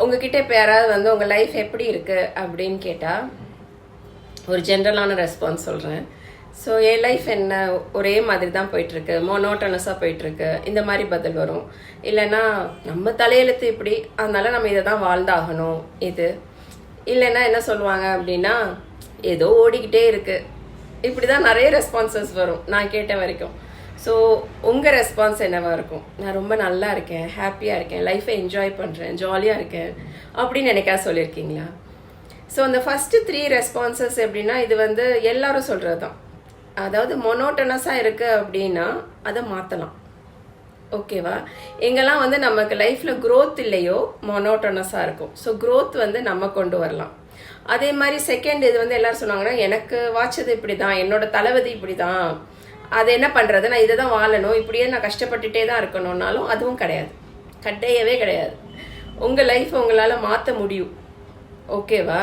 உங்ககிட்ட இப்போ யாராவது வந்து உங்கள் லைஃப் எப்படி இருக்குது அப்படின்னு கேட்டால் ஒரு ஜென்ரலான ரெஸ்பான்ஸ் சொல்கிறேன். ஸோ என் லைஃப் என்ன ஒரே மாதிரி தான் போயிட்டுருக்கு, மோனோட்டனஸாக போயிட்டுருக்கு, இந்த மாதிரி பதில் வரும். இல்லைன்னா நம்ம தலையெழுத்து இப்படி, அதனால நம்ம இதை தான் வாழ்ந்தாகணும். இது இல்லைன்னா என்ன சொல்லுவாங்க அப்படின்னா ஏதோ ஓடிக்கிட்டே இருக்குது. இப்படி தான் நிறைய ரெஸ்பான்சஸ் வரும் நான் கேட்ட வரைக்கும். ஸோ உங்கள் ரெஸ்பான்ஸ் என்னவாக இருக்கும்? நான் ரொம்ப நல்லா இருக்கேன், ஹாப்பியாக இருக்கேன், லைஃப்பை என்ஜாய் பண்ணுறேன், ஜாலியாக இருக்கேன் அப்படின்னு எனக்கா சொல்லியிருக்கீங்களா? ஸோ அந்த ஃபஸ்ட்டு 3 ரெஸ்பான்சஸ் எப்படின்னா இது வந்து எல்லாரும் சொல்கிறது தான். அதாவது மொனோட்டனஸாக இருக்குது அப்படின்னா அதை மாற்றலாம். ஓகேவா? எங்கெல்லாம் வந்து நமக்கு லைஃப்பில் க்ரோத் இல்லையோ மொனோட்டனஸாக இருக்கும். ஸோ க்ரோத் வந்து நம்ம கொண்டு வரலாம். அதே மாதிரி செகண்ட் இது வந்து எல்லாரும் சொன்னாங்கன்னா எனக்கு வாட்சது இப்படி தான், என்னோட தளபதி இப்படி தான், அது என்ன பண்ணுறது, நான் இதை தான் வாழணும், இப்படியே நான் கஷ்டப்பட்டுட்டே தான் இருக்கணும்னாலும் அதுவும் கிடையாது, கிடையவே கிடையாது. உங்கள் லைஃப் உங்களால் மாற்ற முடியும். ஓகேவா?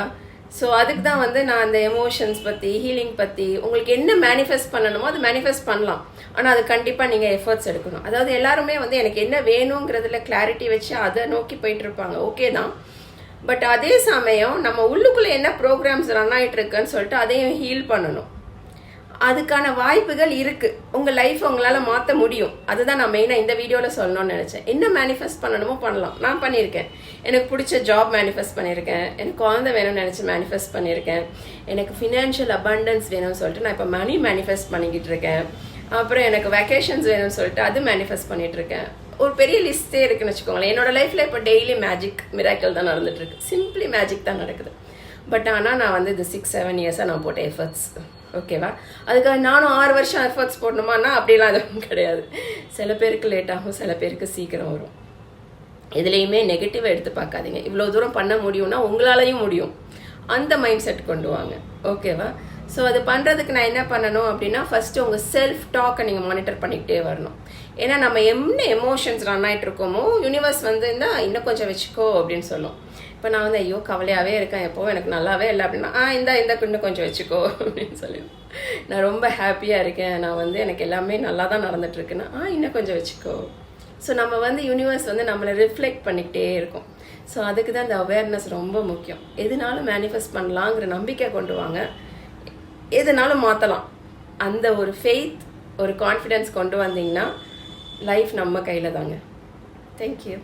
ஸோ அதுக்கு தான் வந்து நான் அந்த எமோஷன்ஸ் பற்றி, ஹீலிங் பற்றி, உங்களுக்கு என்ன மேனிஃபெஸ்ட் பண்ணணுமோ அது மேனிஃபெஸ்ட் பண்ணலாம். ஆனால் அது கண்டிப்பாக நீங்கள் எஃபர்ட்ஸ் எடுக்கணும். அதாவது எல்லாருமே வந்து எனக்கு என்ன வேணுங்கிறதுல கிளாரிட்டி வச்சு அதை நோக்கி போயிட்டு இருப்பாங்க. ஓகே தான். பட் அதே சமயம் நம்ம உள்ளுக்குள்ளே என்ன ப்ரோக்ராம்ஸ் ரன் ஆகிட்டு இருக்குன்னு சொல்லிட்டு அதையும் ஹீல் பண்ணணும். அதுக்கான வாய்ப்புகள் இருக்குது. உங்கள் லைஃப் உங்களால் மாற்ற முடியும். அதுதான் நான் மெயினாக இந்த வீடியோவில் சொல்லணும்னு நினச்சேன். என்ன மேனிஃபெஸ்ட் பண்ணணுமோ பண்ணலாம். நான் பண்ணியிருக்கேன். எனக்கு பிடிச்ச ஜாப் மேனிஃபெஸ்ட் பண்ணியிருக்கேன், எனக்கு குழந்தை வேணும்னு நினச்சி மேனிஃபெஸ்ட் பண்ணியிருக்கேன், எனக்கு ஃபினான்ஷியல் அபண்டன்ஸ் வேணும்னு சொல்லிட்டு நான் இப்போ மணி மேனிஃபெஸ்ட் பண்ணிக்கிட்டு இருக்கேன். அப்புறம் எனக்கு வெக்கேஷன்ஸ் வேணும்னு சொல்லிட்டு அது மேனிஃபெஸ்ட் பண்ணிகிட்டு இருக்கேன். ஒரு பெரிய லிஸ்ட்டே இருக்குன்னு வச்சுக்கோங்களேன். என்னோட லைஃப்பில் இப்போ டெய்லி மேஜிக் மிராக்கிள் தான் நடந்துட்டுருக்கு. சிம்பிளி மேஜிக் தான் நடக்குது. பட் ஆனால் நான் வந்து இது 6-7 இயர்ஸாக நான் போட்ட எஃபர்ட்ஸ். ஓகேவா? அதுக்காக நானும் 6 வருஷம் எஃபர்ட்ஸ் போடணுமான்னா அப்படிலாம் எதுவும் கிடையாது. சில பேருக்கு லேட் ஆகும், சில பேருக்கு சீக்கிரம் வரும். இதுலேயுமே நெகட்டிவாக எடுத்து பார்க்காதீங்க. இவ்வளோ தூரம் பண்ண முடியும்னா உங்களாலையும் முடியும். அந்த மைண்ட் செட் கொண்டு வாங்க. ஓகேவா? ஸோ அது பண்ணுறதுக்கு நான் என்ன பண்ணணும் அப்படின்னா ஃபஸ்ட்டு உங்கள் செல்ஃப் டாக்கை நீங்கள் மானிட்டர் பண்ணிக்கிட்டே வரணும். ஏன்னா நம்ம என்ன எமோஷன்ஸ் ரன் ஆகிட்டு இருக்கோமோ யூனிவர்ஸ் வந்து இன்னும் கொஞ்சம் வச்சுக்கோ அப்படின்னு சொல்லும். இப்போ நான் வந்து ஐயோ கவலையாகவே இருக்கேன், எப்போவும் எனக்கு நல்லாவே இல்லை அப்படின்னா இந்த இன்னும் கொஞ்சம் வச்சுக்கோ அப்படின்னு சொல்லுவேன். நான் ரொம்ப ஹாப்பியாக இருக்கேன், நான் வந்து எனக்கு எல்லாமே நல்லா தான் நடந்துட்டுருக்குன்னா இன்னும் கொஞ்சம் வச்சுக்கோ. ஸோ நம்ம வந்து யூனிவர்ஸ் வந்து நம்மளை ரிஃப்ளெக்ட் பண்ணிக்கிட்டே இருக்கும். ஸோ அதுக்கு தான் இந்த அவேர்னஸ் ரொம்ப முக்கியம். எதுனாலும் மேனிஃபெஸ்ட் பண்ணலாங்கிற நம்பிக்கை கொண்டு வாங்க. எதுனாலும் மாற்றலாம். அந்த ஒரு ஃபெய்த், ஒரு கான்ஃபிடென்ஸ் கொண்டு வந்தீங்கன்னா லைஃப் நம்ம கையில் தாங்க. தேங்க்யூ.